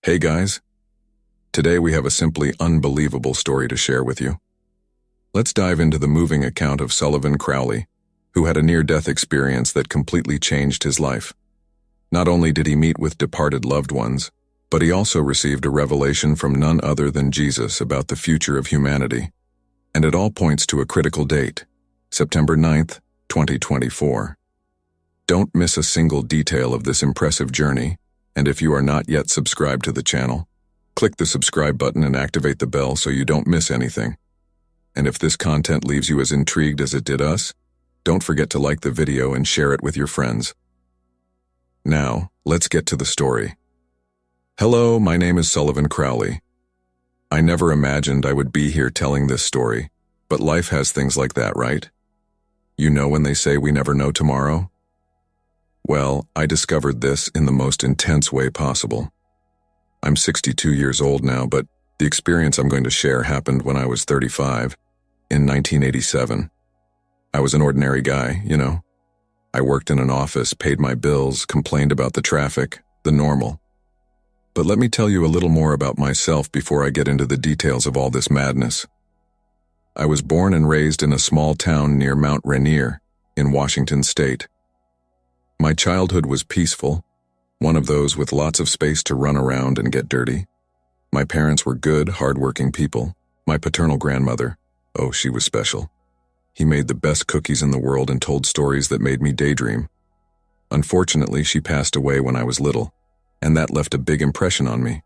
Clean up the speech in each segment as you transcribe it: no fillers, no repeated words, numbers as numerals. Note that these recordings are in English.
Hey guys, today we have a simply unbelievable story to share with you. Let's dive into the moving account of Sullivan Crowley, who had a near-death experience that completely changed his life. Not only did he meet with departed loved ones, but he also received a revelation from none other than Jesus about the future of humanity. And it all points to a critical date, September 9th, 2024. Don't miss a single detail of this impressive journey. And if you are not yet subscribed to the channel, click the subscribe button and activate the bell so you don't miss anything. And if this content leaves you as intrigued as it did us, don't forget to like the video and share it with your friends. Now, let's get to the story. Hello, my name is Sullivan Crowley. I never imagined I would be here telling this story, but life has things like that, right? You know when they say we never know tomorrow? Well, I discovered this in the most intense way possible. I'm 62 years old now, but the experience I'm going to share happened when I was 35, in 1987. I was an ordinary guy, you know. I worked in an office, paid my bills, complained about the traffic, the normal. But let me tell you a little more about myself before I get into the details of all this madness. I was born and raised in a small town near Mount Rainier, in Washington State. My childhood was peaceful, one of those with lots of space to run around and get dirty. My parents were good, hard-working people. My paternal grandmother, oh, she was special. He made the best cookies in the world and told stories that made me daydream. Unfortunately, she passed away when I was little, and that left a big impression on me.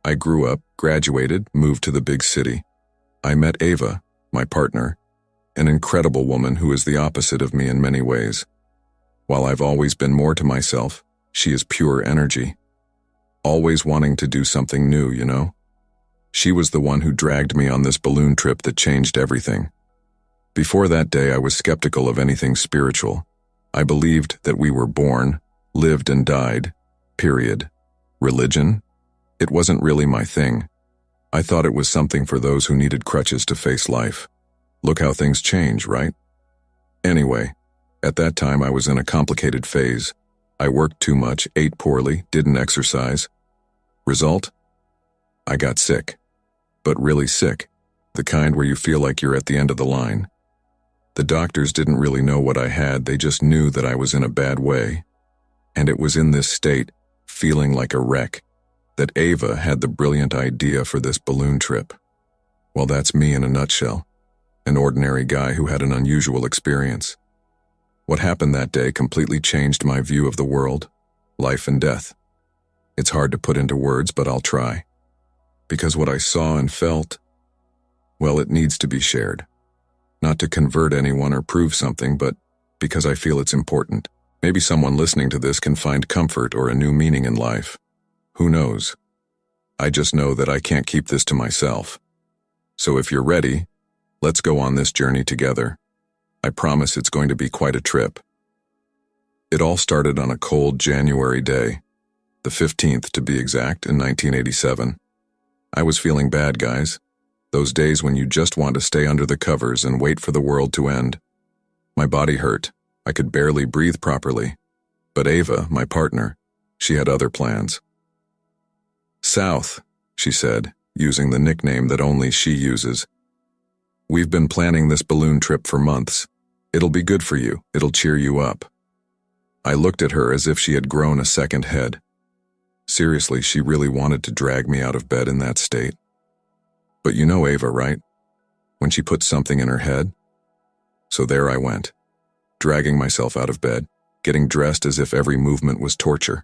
I grew up, graduated, moved to the big city. I met Ava, my partner, an incredible woman who is the opposite of me in many ways. While I've always been more to myself, she is pure energy. Always wanting to do something new, you know? She was the one who dragged me on this balloon trip that changed everything. Before that day, I was skeptical of anything spiritual. I believed that we were born, lived and died, period. Religion? It wasn't really my thing. I thought it was something for those who needed crutches to face life. Look how things change, right? Anyway, at that time, I was in a complicated phase. I worked too much, ate poorly, didn't exercise. Result? I got sick. But really sick. The kind where you feel like you're at the end of the line. The doctors didn't really know what I had, they just knew that I was in a bad way. And it was in this state, feeling like a wreck, that Ava had the brilliant idea for this balloon trip. Well, that's me in a nutshell. An ordinary guy who had an unusual experience. What happened that day completely changed my view of the world, life and death. It's hard to put into words, but I'll try. Because what I saw and felt, well, it needs to be shared. Not to convert anyone or prove something, but because I feel it's important. Maybe someone listening to this can find comfort or a new meaning in life. Who knows? I just know that I can't keep this to myself. So if you're ready, let's go on this journey together. I promise it's going to be quite a trip. It all started on a cold January day, the 15th to be exact, in 1987. I was feeling bad, guys. Those days when you just want to stay under the covers and wait for the world to end. My body hurt. I could barely breathe properly. But Ava, my partner, she had other plans. South, she said, using the nickname that only she uses. We've been planning this balloon trip for months. It'll be good for you. It'll cheer you up. I looked at her as if she had grown a second head. Seriously, she really wanted to drag me out of bed in that state. But you know Ava, right? When she puts something in her head? So there I went, dragging myself out of bed, getting dressed as if every movement was torture.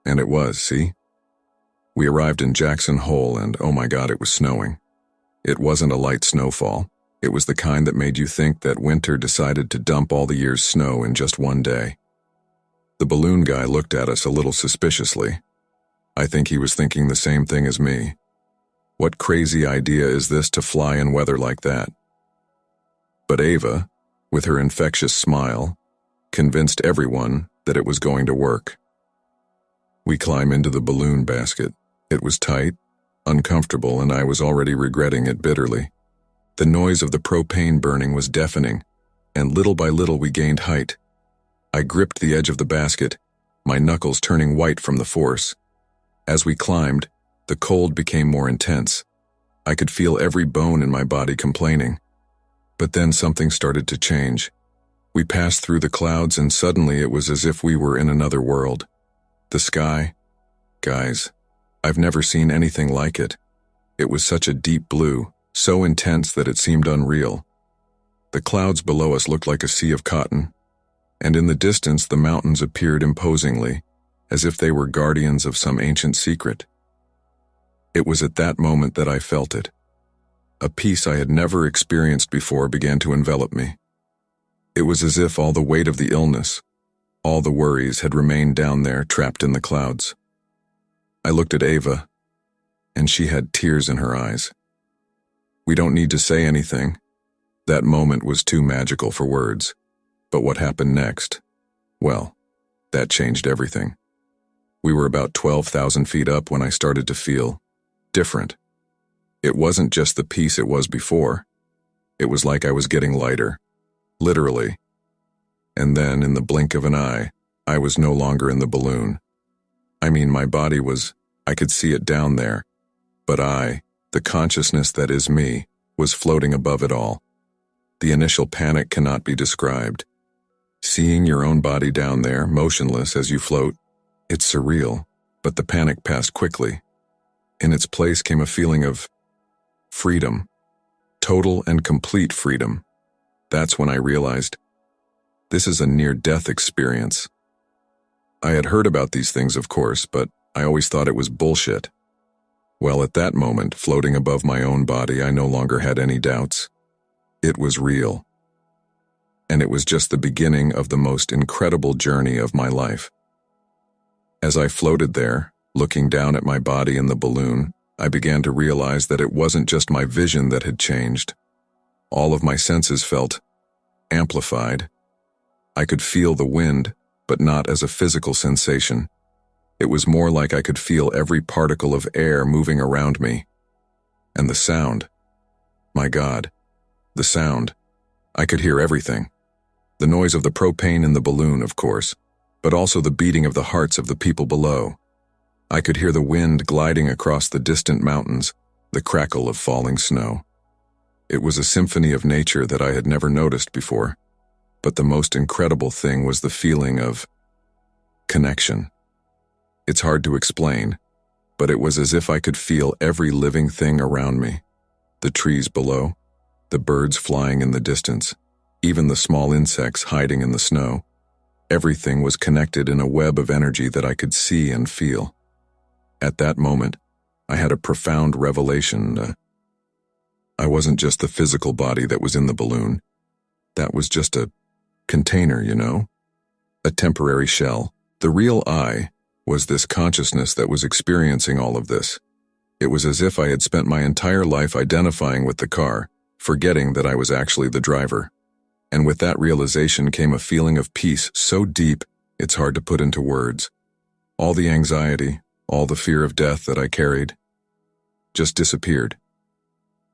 And it was, see? We arrived in Jackson Hole and, oh my God, it was snowing. It wasn't a light snowfall. It was the kind that made you think that winter decided to dump all the year's snow in just one day. The balloon guy looked at us a little suspiciously. I think he was thinking the same thing as me. What crazy idea is this to fly in weather like that? But Ava, with her infectious smile, convinced everyone that it was going to work. We climb into the balloon basket. It was tight, uncomfortable, and I was already regretting it bitterly. The noise of the propane burning was deafening, and little by little we gained height. I gripped the edge of the basket, my knuckles turning white from the force. As we climbed, the cold became more intense. I could feel every bone in my body complaining. But then something started to change. We passed through the clouds and suddenly it was as if we were in another world. The sky, guys, I've never seen anything like it. It was such a deep blue, so intense that it seemed unreal. The clouds below us looked like a sea of cotton, and in the distance the mountains appeared imposingly, as if they were guardians of some ancient secret. It was at that moment that I felt it. A peace I had never experienced before began to envelop me. It was as if all the weight of the illness, all the worries had remained down there trapped in the clouds. I looked at Ava, and she had tears in her eyes. We don't need to say anything. That moment was too magical for words. But what happened next? Well, that changed everything. We were about 12,000 feet up when I started to feel different. It wasn't just the peace it was before. It was like I was getting lighter, literally. And then, in the blink of an eye, I was no longer in the balloon. I mean, my body I could see it down there, but the consciousness that is me, was floating above it all. The initial panic cannot be described. Seeing your own body down there, motionless as you float, it's surreal, but the panic passed quickly. In its place came a feeling of freedom, total and complete freedom. That's when I realized, this is a near-death experience. I had heard about these things, of course, but I always thought it was bullshit. Well, at that moment, floating above my own body, I no longer had any doubts. It was real. And it was just the beginning of the most incredible journey of my life. As I floated there, looking down at my body in the balloon, I began to realize that it wasn't just my vision that had changed. All of my senses felt amplified. I could feel the wind, but not as a physical sensation. It was more like I could feel every particle of air moving around me. And the sound. My God, the sound. I could hear everything. The noise of the propane in the balloon, of course, but also the beating of the hearts of the people below. I could hear the wind gliding across the distant mountains, the crackle of falling snow. It was a symphony of nature that I had never noticed before, but the most incredible thing was the feeling of connection. It's hard to explain, but it was as if I could feel every living thing around me. The trees below, the birds flying in the distance, even the small insects hiding in the snow. Everything was connected in a web of energy that I could see and feel. At that moment, I had a profound revelation. I wasn't just the physical body that was in the balloon. That was just a container, a temporary shell. The real I was this consciousness that was experiencing all of this. It was as if I had spent my entire life identifying with the car, forgetting that I was actually the driver. And with that realization came a feeling of peace so deep, it's hard to put into words. All the anxiety, all the fear of death that I carried, just disappeared.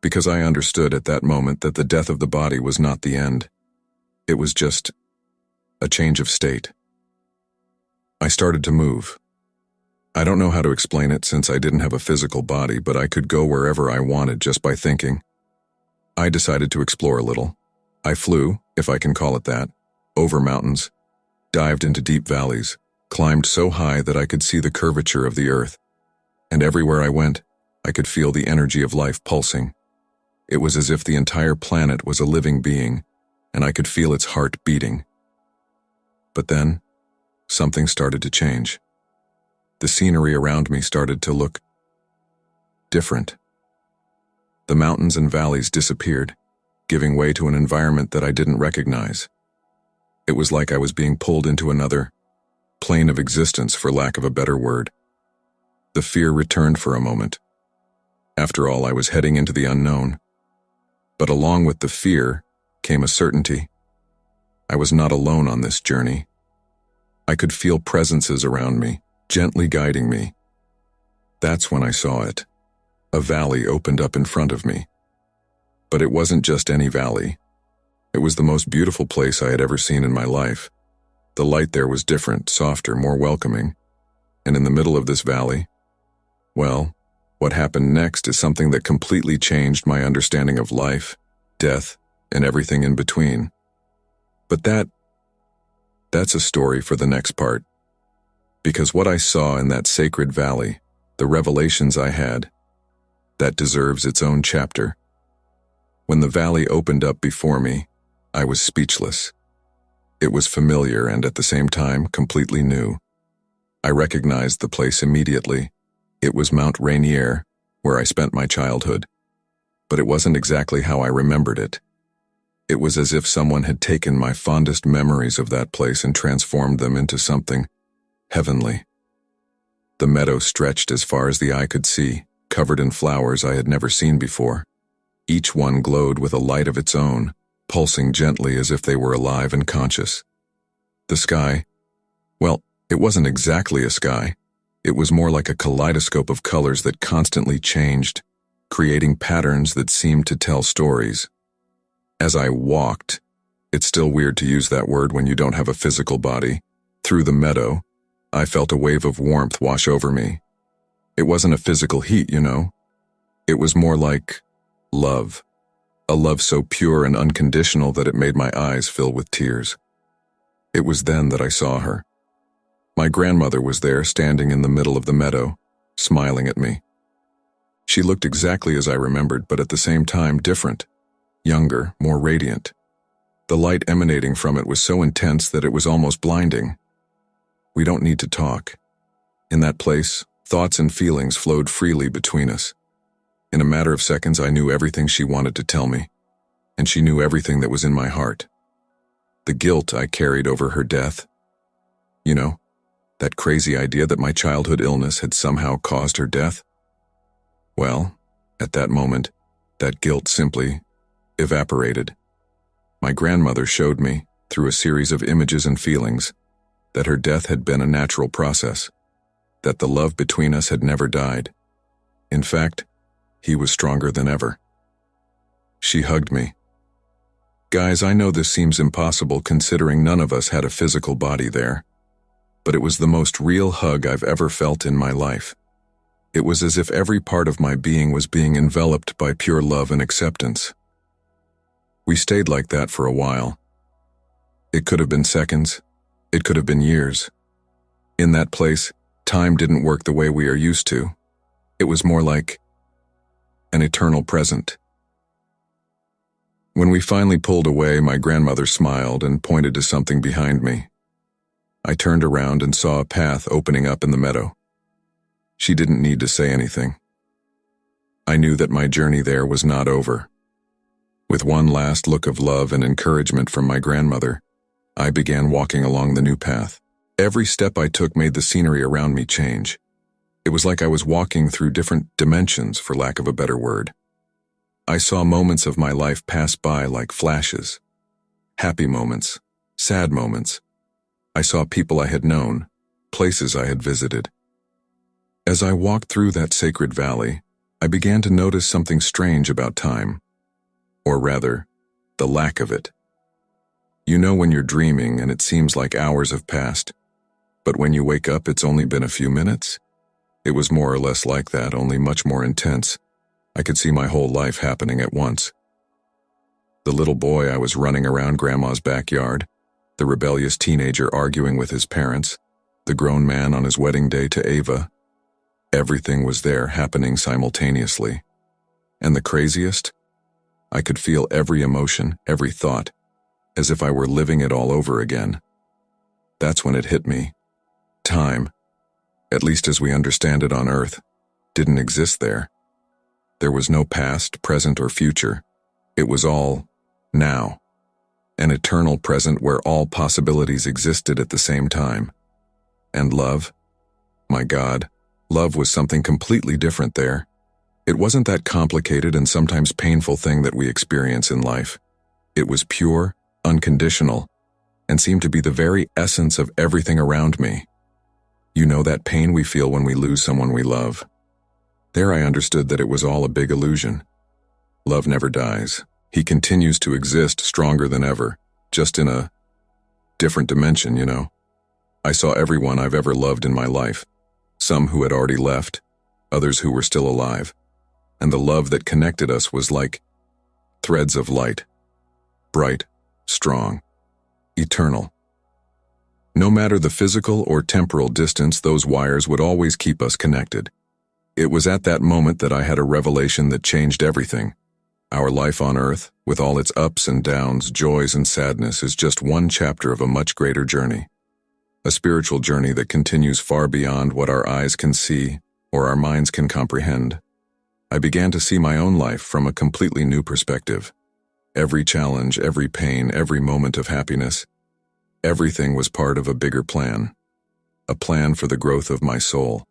Because I understood at that moment that the death of the body was not the end. It was just a change of state. I started to move. I don't know how to explain it since I didn't have a physical body, but I could go wherever I wanted just by thinking. I decided to explore a little. I flew, if I can call it that, over mountains, dived into deep valleys, climbed so high that I could see the curvature of the earth. And everywhere I went, I could feel the energy of life pulsing. It was as if the entire planet was a living being, and I could feel its heart beating. But then, something started to change. The scenery around me started to look different. The mountains and valleys disappeared, giving way to an environment that I didn't recognize. It was like I was being pulled into another plane of existence, for lack of a better word. The fear returned for a moment. After all, I was heading into the unknown. But along with the fear came a certainty. I was not alone on this journey. I could feel presences around me, gently guiding me. That's when I saw it. A valley opened up in front of me. But it wasn't just any valley. It was the most beautiful place I had ever seen in my life. The light there was different, softer, more welcoming. And in the middle of this valley, Well, what happened next is something that completely changed my understanding of life, death, and everything in between. But that's a story for the next part. Because what I saw in that sacred valley, the revelations I had, that deserves its own chapter. When the valley opened up before me, I was speechless. It was familiar and at the same time completely new. I recognized the place immediately. It was Mount Rainier, where I spent my childhood. But it wasn't exactly how I remembered it. It was as if someone had taken my fondest memories of that place and transformed them into something heavenly. The meadow stretched as far as the eye could see, covered in flowers I had never seen before. Each one glowed with a light of its own, pulsing gently as if they were alive and conscious. The sky, well, it wasn't exactly a sky. It was more like a kaleidoscope of colors that constantly changed, creating patterns that seemed to tell stories. As I walked, it's still weird to use that word when you don't have a physical body, through the meadow, I felt a wave of warmth wash over me. It wasn't a physical heat, you know. It was more like love. A love so pure and unconditional that it made my eyes fill with tears. It was then that I saw her. My grandmother was there, standing in the middle of the meadow, smiling at me. She looked exactly as I remembered, but at the same time different, younger, more radiant. The light emanating from it was so intense that it was almost blinding. We don't need to talk. In that place, thoughts and feelings flowed freely between us. In a matter of seconds, I knew everything she wanted to tell me, and she knew everything that was in my heart. The guilt I carried over her death. You know, that crazy idea that my childhood illness had somehow caused her death? Well, at that moment, that guilt simply evaporated. My grandmother showed me, through a series of images and feelings, that her death had been a natural process, that the love between us had never died. In fact, he was stronger than ever. She hugged me. Guys, I know this seems impossible considering none of us had a physical body there, but it was the most real hug I've ever felt in my life. It was as if every part of my being was being enveloped by pure love and acceptance. We stayed like that for a while. It could have been seconds. It could have been years. In that place, time didn't work the way we are used to. It was more like an eternal present. When we finally pulled away, my grandmother smiled and pointed to something behind me. I turned around and saw a path opening up in the meadow. She didn't need to say anything. I knew that my journey there was not over. With one last look of love and encouragement from my grandmother, I began walking along the new path. Every step I took made the scenery around me change. It was like I was walking through different dimensions, for lack of a better word. I saw moments of my life pass by like flashes. Happy moments, sad moments. I saw people I had known, places I had visited. As I walked through that sacred valley, I began to notice something strange about time. Or rather, the lack of it. You know when you're dreaming and it seems like hours have passed, but when you wake up it's only been a few minutes? It was more or less like that, only much more intense. I could see my whole life happening at once. The little boy I was running around Grandma's backyard, the rebellious teenager arguing with his parents, the grown man on his wedding day to Ava. Everything was there happening simultaneously. And the craziest? I could feel every emotion, every thought, as if I were living it all over again. That's when it hit me. Time, at least as we understand it on Earth, didn't exist there. There was no past, present, or future. It was all now. An eternal present where all possibilities existed at the same time. And love? My God, love was something completely different there. It wasn't that complicated and sometimes painful thing that we experience in life. It was pure, unconditional, and seemed to be the very essence of everything around me. You know that pain we feel when we lose someone we love. There I understood that it was all a big illusion. Love never dies. He continues to exist stronger than ever, just in a different dimension, you know. I saw everyone I've ever loved in my life, some who had already left, others who were still alive, and the love that connected us was like threads of light, bright, strong, eternal. No matter the physical or temporal distance, those wires would always keep us connected. It was at that moment that I had a revelation that changed everything. Our life on Earth, with all its ups and downs, joys and sadness, is just one chapter of a much greater journey. A spiritual journey that continues far beyond what our eyes can see or our minds can comprehend. I began to see my own life from a completely new perspective. Every challenge, every pain, every moment of happiness, everything was part of a bigger plan. A plan for the growth of my soul.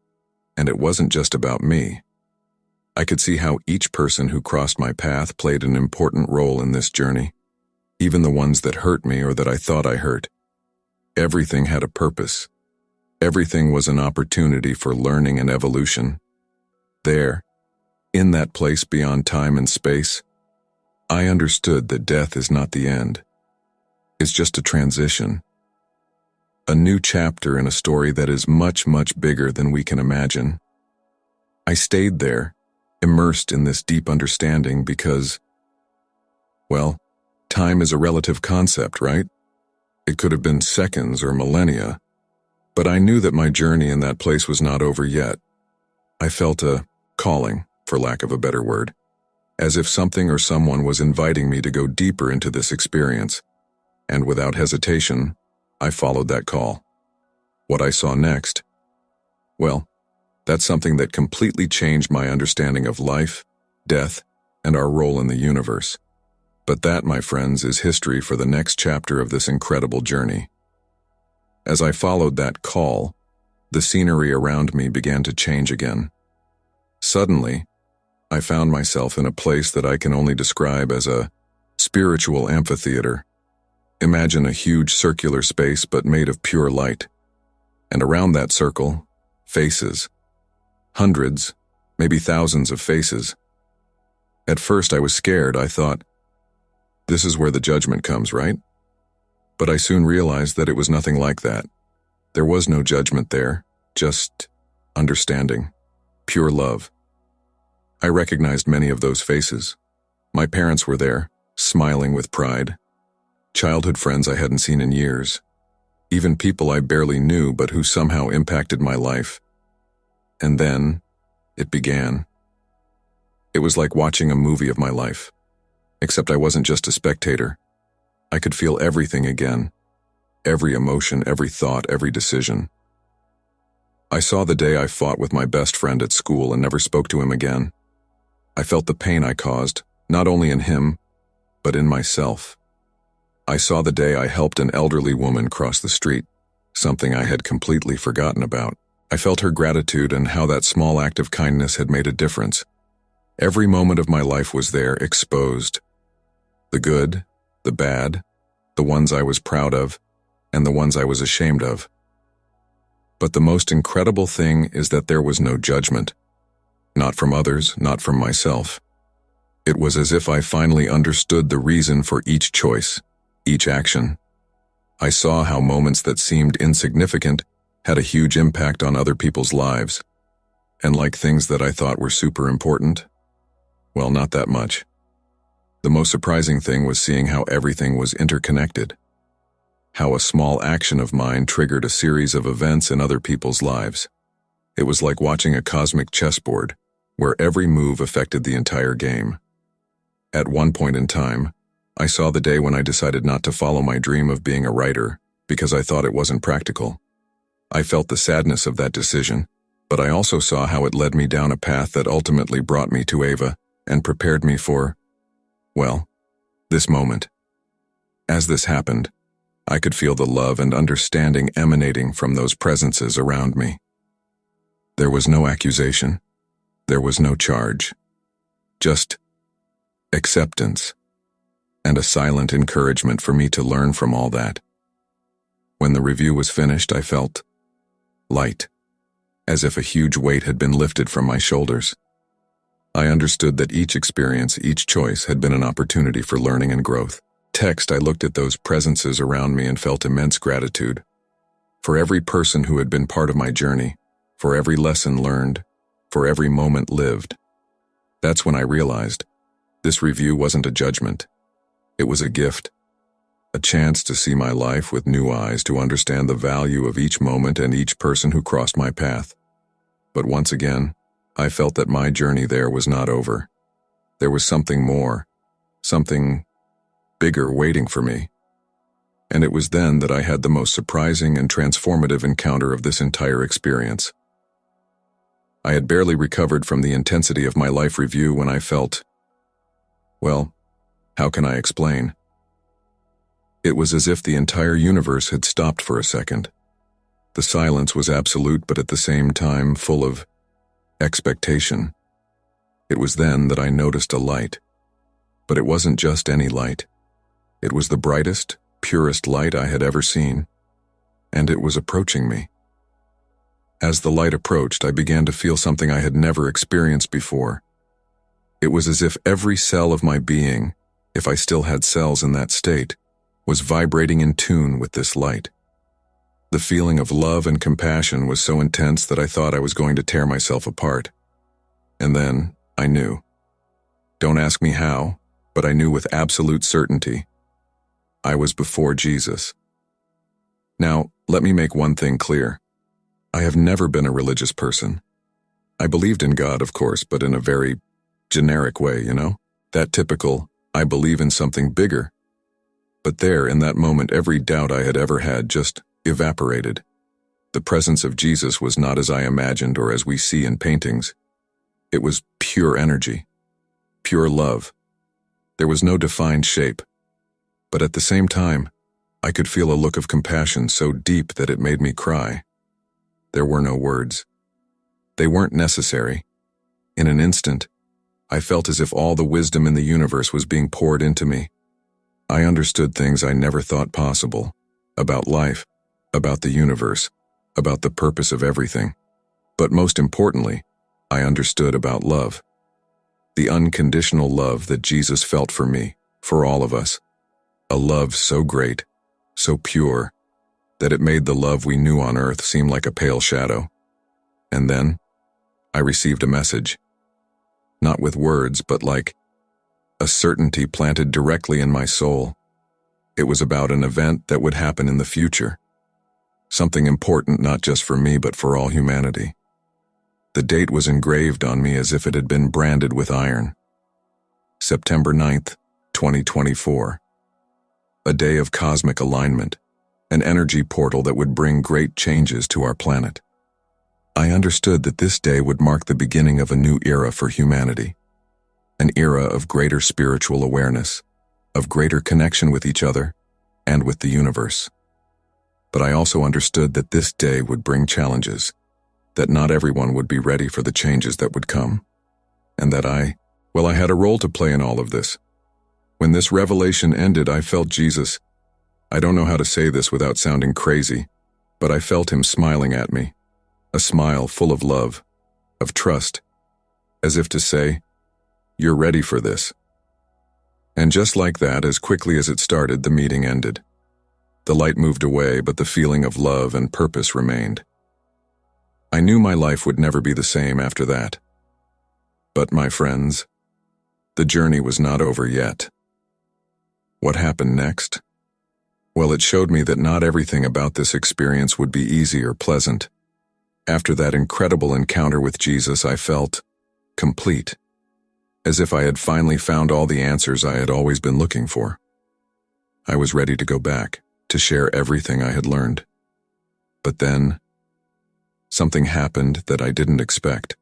And it wasn't just about me. I could see how each person who crossed my path played an important role in this journey, even the ones that hurt me or that I thought I hurt. Everything had a purpose. Everything was an opportunity for learning and evolution. There, in that place beyond time and space, I understood that death is not the end. It's just a transition. A new chapter in a story that is much, much bigger than we can imagine. I stayed there, immersed in this deep understanding because, well, time is a relative concept, right? It could have been seconds or millennia, but I knew that my journey in that place was not over yet. I felt a calling, for lack of a better word, as if something or someone was inviting me to go deeper into this experience, and without hesitation, I followed that call. What I saw next, well, that's something that completely changed my understanding of life, death, and our role in the universe. But that, my friends, is history for the next chapter of this incredible journey. As I followed that call, the scenery around me began to change again. Suddenly, I found myself in a place that I can only describe as a spiritual amphitheater. Imagine a huge circular space but made of pure light. And around that circle, faces. Hundreds, maybe thousands of faces. At first I was scared. I thought, this is where the judgment comes, right? But I soon realized that it was nothing like that. There was no judgment there, just understanding, pure love. I recognized many of those faces. My parents were there, smiling with pride. Childhood friends I hadn't seen in years. Even people I barely knew but who somehow impacted my life. And then, it began. It was like watching a movie of my life. Except I wasn't just a spectator. I could feel everything again. Every emotion, every thought, every decision. I saw the day I fought with my best friend at school and never spoke to him again. I felt the pain I caused, not only in him, but in myself. I saw the day I helped an elderly woman cross the street, something I had completely forgotten about. I felt her gratitude and how that small act of kindness had made a difference. Every moment of my life was there, exposed. The good, the bad, the ones I was proud of, and the ones I was ashamed of. But the most incredible thing is that there was no judgment. Not from others, not from myself. It was as if I finally understood the reason for each choice, each action. I saw how moments that seemed insignificant had a huge impact on other people's lives. And like things that I thought were super important, well, not that much. The most surprising thing was seeing how everything was interconnected. How a small action of mine triggered a series of events in other people's lives. It was like watching a cosmic chessboard, where every move affected the entire game. At one point in time, I saw the day when I decided not to follow my dream of being a writer because I thought it wasn't practical. I felt the sadness of that decision, but I also saw how it led me down a path that ultimately brought me to Ava and prepared me for, well, this moment. As this happened, I could feel the love and understanding emanating from those presences around me. There was no accusation. There was no charge. Just acceptance and a silent encouragement for me to learn from all that. When the review was finished, I felt light, as if a huge weight had been lifted from my shoulders. I understood that each experience, each choice had been an opportunity for learning and growth. I looked at those presences around me and felt immense gratitude. For every person who had been part of my journey, for every lesson learned, for every moment lived. That's when I realized this review wasn't a judgment. It was a gift, a chance to see my life with new eyes, to understand the value of each moment and each person who crossed my path. But once again, I felt that my journey there was not over. There was something more, something bigger waiting for me. And it was then that I had the most surprising and transformative encounter of this entire experience. I had barely recovered from the intensity of my life review when I felt, well, how can I explain? It was as if the entire universe had stopped for a second. The silence was absolute, but at the same time full of expectation. It was then that I noticed a light. But it wasn't just any light. It was the brightest, purest light I had ever seen, and it was approaching me. As the light approached, I began to feel something I had never experienced before. It was as if every cell of my being, if I still had cells in that state, was vibrating in tune with this light. The feeling of love and compassion was so intense that I thought I was going to tear myself apart. And then I knew. Don't ask me how, but I knew with absolute certainty. I was before Jesus. Now, let me make one thing clear. I have never been a religious person. I believed in God, of course, but in a very generic way, That typical, I believe in something bigger. But there, in that moment, every doubt I had ever had just evaporated. The presence of Jesus was not as I imagined or as we see in paintings. It was pure energy, pure love. There was no defined shape. But at the same time, I could feel a look of compassion so deep that it made me cry. There were no words. They weren't necessary. In an instant, I felt as if all the wisdom in the universe was being poured into me. I understood things I never thought possible, about life, about the universe, about the purpose of everything. But most importantly, I understood about love. The unconditional love that Jesus felt for me, for all of us. A love so great, so pure, that it made the love we knew on earth seem like a pale shadow. And then, I received a message. Not with words, but like a certainty planted directly in my soul. It was about an event that would happen in the future. Something important not just for me, but for all humanity. The date was engraved on me as if it had been branded with iron. September 9th, 2024. A day of cosmic alignment, an energy portal that would bring great changes to our planet. I understood that this day would mark the beginning of a new era for humanity. An era of greater spiritual awareness, of greater connection with each other and with the universe. But I also understood that this day would bring challenges, that not everyone would be ready for the changes that would come, and that I had a role to play in all of this. When this revelation ended, I felt Jesus. I don't know how to say this without sounding crazy, but I felt him smiling at me, a smile full of love, of trust, as if to say, "You're ready for this." And just like that, as quickly as it started, the meeting ended. The light moved away, but the feeling of love and purpose remained. I knew my life would never be the same after that. But my friends, the journey was not over yet. What happened next? Well, it showed me that not everything about this experience would be easy or pleasant. After that incredible encounter with Jesus, I felt complete, as if I had finally found all the answers I had always been looking for. I was ready to go back, to share everything I had learned. But then, something happened that I didn't expect.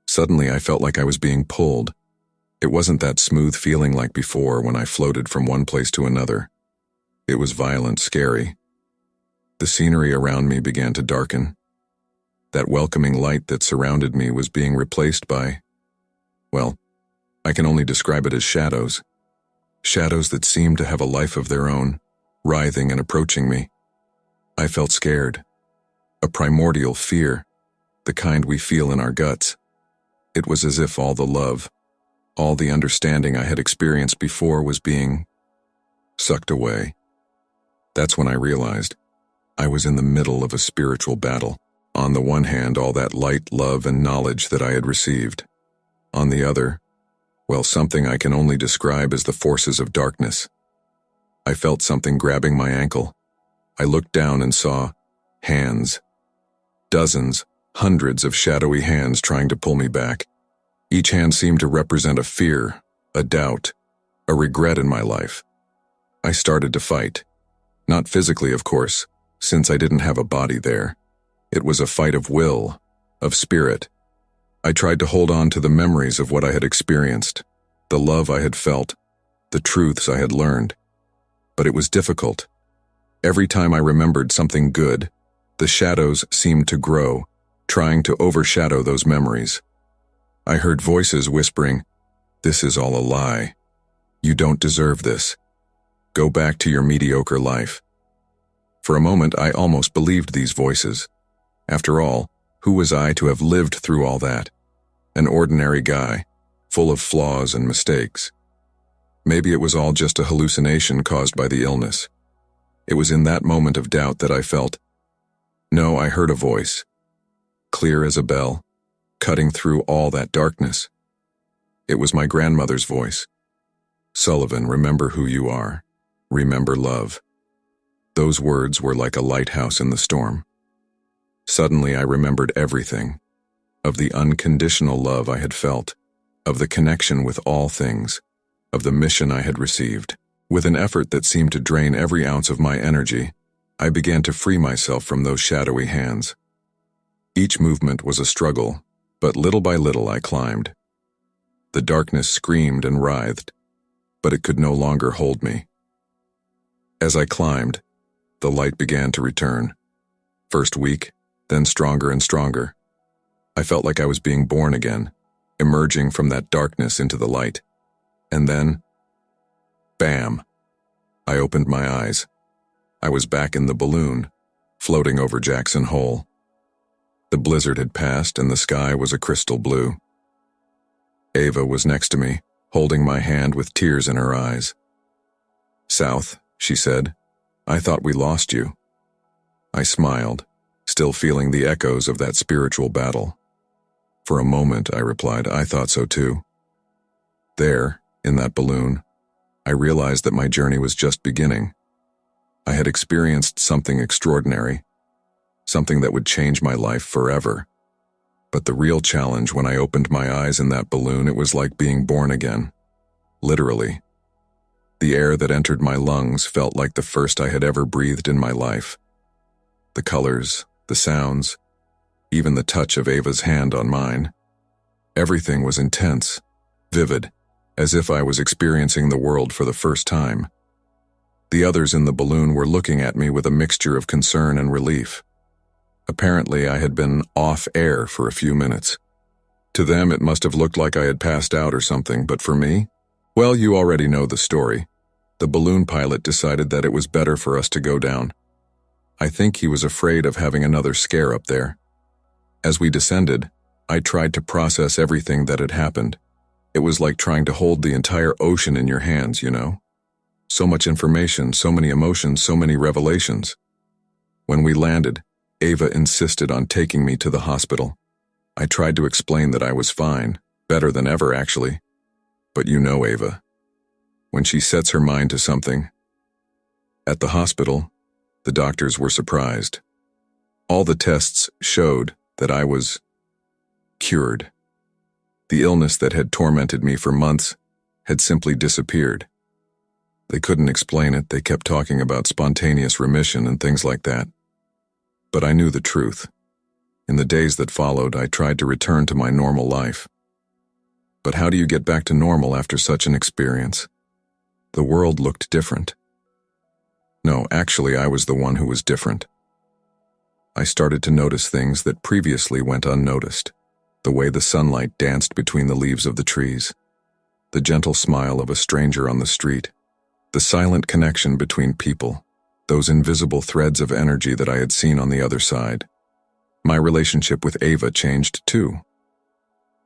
Suddenly, I felt like I was being pulled. It wasn't that smooth feeling like before when I floated from one place to another. It was violent, scary. The scenery around me began to darken. That welcoming light that surrounded me was being replaced by, I can only describe it as shadows. Shadows that seemed to have a life of their own, writhing and approaching me. I felt scared. A primordial fear, the kind we feel in our guts. It was as if all the love, all the understanding I had experienced before was being sucked away. That's when I realized I was in the middle of a spiritual battle, On the one hand, all that light, love, and knowledge that I had received. On the other, well, something I can only describe as the forces of darkness. I felt something grabbing my ankle. I looked down and saw hands. Dozens, hundreds of shadowy hands trying to pull me back. Each hand seemed to represent a fear, a doubt, a regret in my life. I started to fight. Not physically, of course, since I didn't have a body there. It was a fight of will, of spirit. I tried to hold on to the memories of what I had experienced, the love I had felt, the truths I had learned. But it was difficult. Every time I remembered something good, the shadows seemed to grow, trying to overshadow those memories. I heard voices whispering, "This is all a lie. You don't deserve this. Go back to your mediocre life." For a moment, I almost believed these voices. After all, who was I to have lived through all that? An ordinary guy, full of flaws and mistakes. Maybe it was all just a hallucination caused by the illness. It was in that moment of doubt that I felt, no, I heard a voice, clear as a bell, cutting through all that darkness. It was my grandmother's voice. "Sullivan, remember who you are. Remember love." Those words were like a lighthouse in the storm. Suddenly I remembered everything, of the unconditional love I had felt, of the connection with all things, of the mission I had received. With an effort that seemed to drain every ounce of my energy, I began to free myself from those shadowy hands. Each movement was a struggle, but little by little I climbed. The darkness screamed and writhed, but it could no longer hold me. As I climbed, the light began to return, first weak, then stronger and stronger. I felt like I was being born again, emerging from that darkness into the light. And then, bam! I opened my eyes. I was back in the balloon, floating over Jackson Hole. The blizzard had passed and the sky was a crystal blue. Ava was next to me, holding my hand with tears in her eyes. "South," she said, "I thought we lost you." I smiled, still feeling the echoes of that spiritual battle. "For a moment," I replied, "I thought so too." There, in that balloon, I realized that my journey was just beginning. I had experienced something extraordinary, something that would change my life forever. But the real challenge when I opened my eyes in that balloon, it was like being born again. Literally. The air that entered my lungs felt like the first I had ever breathed in my life. The colors, the sounds, even the touch of Ava's hand on mine. Everything was intense, vivid, as if I was experiencing the world for the first time. The others in the balloon were looking at me with a mixture of concern and relief. Apparently, I had been off air for a few minutes. To them, it must have looked like I had passed out or something, but for me, well, you already know the story. The balloon pilot decided that it was better for us to go down. I think he was afraid of having another scare up there. As we descended, I tried to process everything that had happened. It was like trying to hold the entire ocean in your hands, you know? So much information, so many emotions, so many revelations. When we landed, Ava insisted on taking me to the hospital. I tried to explain that I was fine, better than ever actually. But you know Ava. When she sets her mind to something. At the hospital, the doctors were surprised. All the tests showed that I was cured. The illness that had tormented me for months had simply disappeared. They couldn't explain it. They kept talking about spontaneous remission and things like that. But I knew the truth. In the days that followed, I tried to return to my normal life. But how do you get back to normal after such an experience? The world looked different. No, actually, I was the one who was different. I started to notice things that previously went unnoticed. The way the sunlight danced between the leaves of the trees. The gentle smile of a stranger on the street. The silent connection between people. Those invisible threads of energy that I had seen on the other side. My relationship with Ava changed too.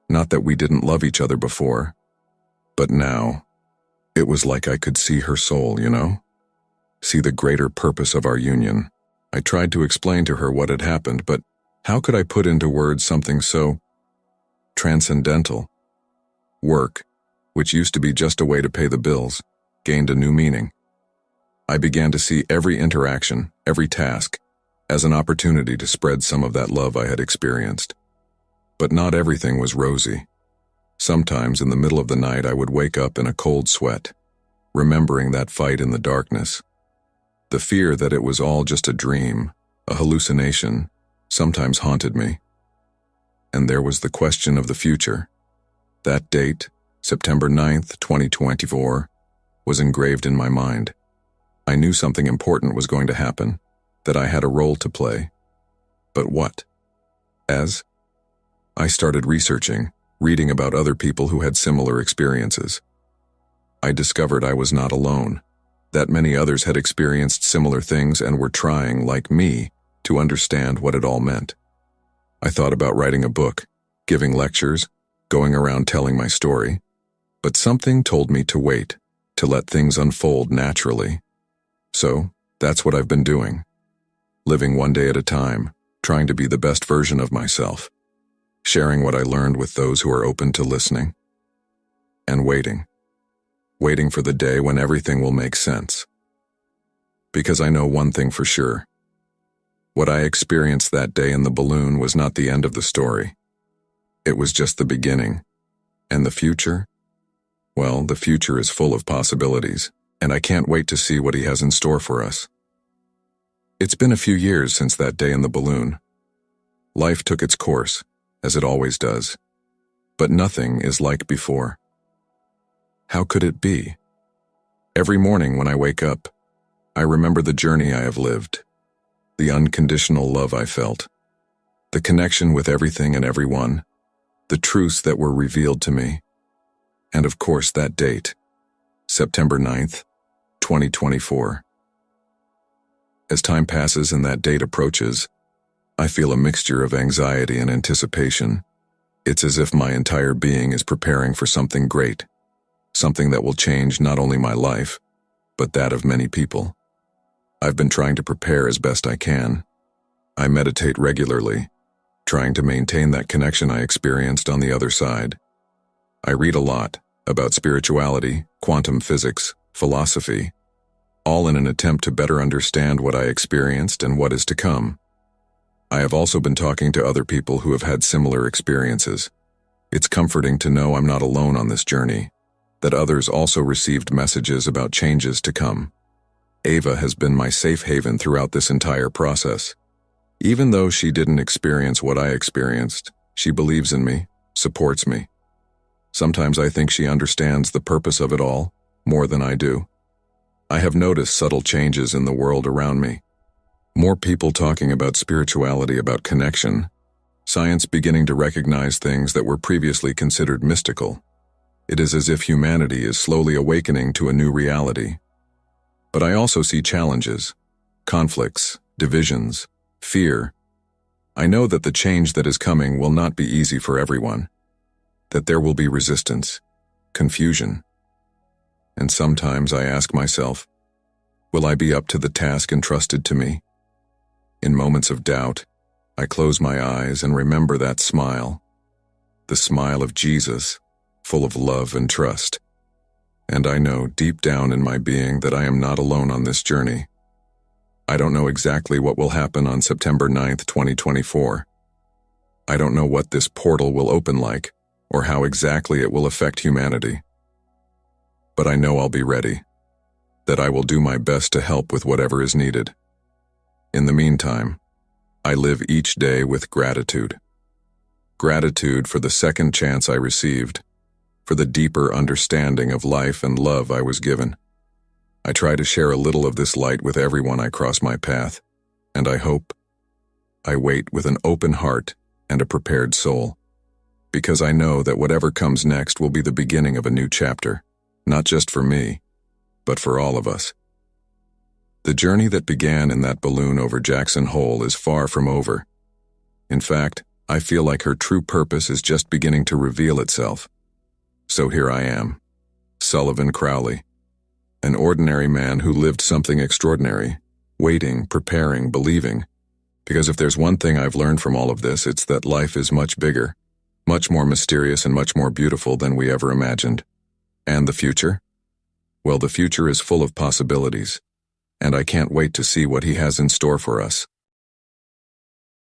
Not that we didn't love each other before, but now, it was like I could see her soul, you know? See the greater purpose of our union. I tried to explain to her what had happened, but How could I put into words something so transcendental? Work, which used to be just a way to pay the bills, gained a new meaning. I began to see every interaction, every task, as an opportunity to spread some of that love I had experienced. But not everything was rosy. Sometimes in the middle of the night I would wake up in a cold sweat, remembering that fight in the darkness. The fear that it was all just a dream, a hallucination, sometimes haunted me. And there was the question of the future. That date, September 9th, 2024, was engraved in my mind. I knew something important was going to happen, that I had a role to play. But what? As I started researching, reading about other people who had similar experiences, I discovered I was not alone, that many others had experienced similar things and were trying, like me, to understand what it all meant. I thought about writing a book, giving lectures, going around telling my story, but something told me to wait, to let things unfold naturally. So, that's what I've been doing. Living one day at a time, trying to be the best version of myself, sharing what I learned with those who are open to listening, and waiting for the day when everything will make sense. Because I know one thing for sure. What I experienced that day in the balloon was not the end of the story. It was just the beginning. And the future? Well, the future is full of possibilities, and I can't wait to see what he has in store for us. It's been a few years since that day in the balloon. Life took its course, as it always does, but nothing is like before. How could it be? Every morning when I wake up, I remember the journey I have lived, the unconditional love I felt, the connection with everything and everyone, the truths that were revealed to me, and of course that date, September 9th, 2024. As time passes and that date approaches, I feel a mixture of anxiety and anticipation. It's as if my entire being is preparing for something great, something that will change not only my life, but that of many people. I've been trying to prepare as best I can. I meditate regularly, trying to maintain that connection I experienced on the other side. I read a lot about spirituality, quantum physics, philosophy, all in an attempt to better understand what I experienced and what is to come. I have also been talking to other people who have had similar experiences. It's comforting to know I'm not alone on this journey, that others also received messages about changes to come. Ava has been my safe haven throughout this entire process. Even though she didn't experience what I experienced, she believes in me, supports me. Sometimes I think she understands the purpose of it all, more than I do. I have noticed subtle changes in the world around me. More people talking about spirituality, about connection, science beginning to recognize things that were previously considered mystical. It is as if humanity is slowly awakening to a new reality. But I also see challenges, conflicts, divisions, fear. I know that the change that is coming will not be easy for everyone, that there will be resistance, confusion. And sometimes I ask myself, will I be up to the task entrusted to me? In moments of doubt, I close my eyes and remember that smile, the smile of Jesus, full of love and trust. And I know deep down in my being that I am not alone on this journey. I don't know exactly what will happen on September 9th, 2024. I don't know what this portal will open like, or how exactly it will affect humanity. But I know I'll be ready, that I will do my best to help with whatever is needed. In the meantime, I live each day with gratitude. Gratitude for the second chance I received, for the deeper understanding of life and love I was given. I try to share a little of this light with everyone I cross my path, and I wait with an open heart and a prepared soul, because I know that whatever comes next will be the beginning of a new chapter, not just for me, but for all of us. The journey that began in that balloon over Jackson Hole is far from over. In fact, I feel like her true purpose is just beginning to reveal itself. So here I am, Sullivan Crowley, an ordinary man who lived something extraordinary, waiting, preparing, believing, Because if there's one thing I've learned from all of this, it's that life is much bigger, much more mysterious and much more beautiful than we ever imagined. And the future? Well, the future is full of possibilities, and I can't wait to see what he has in store for us.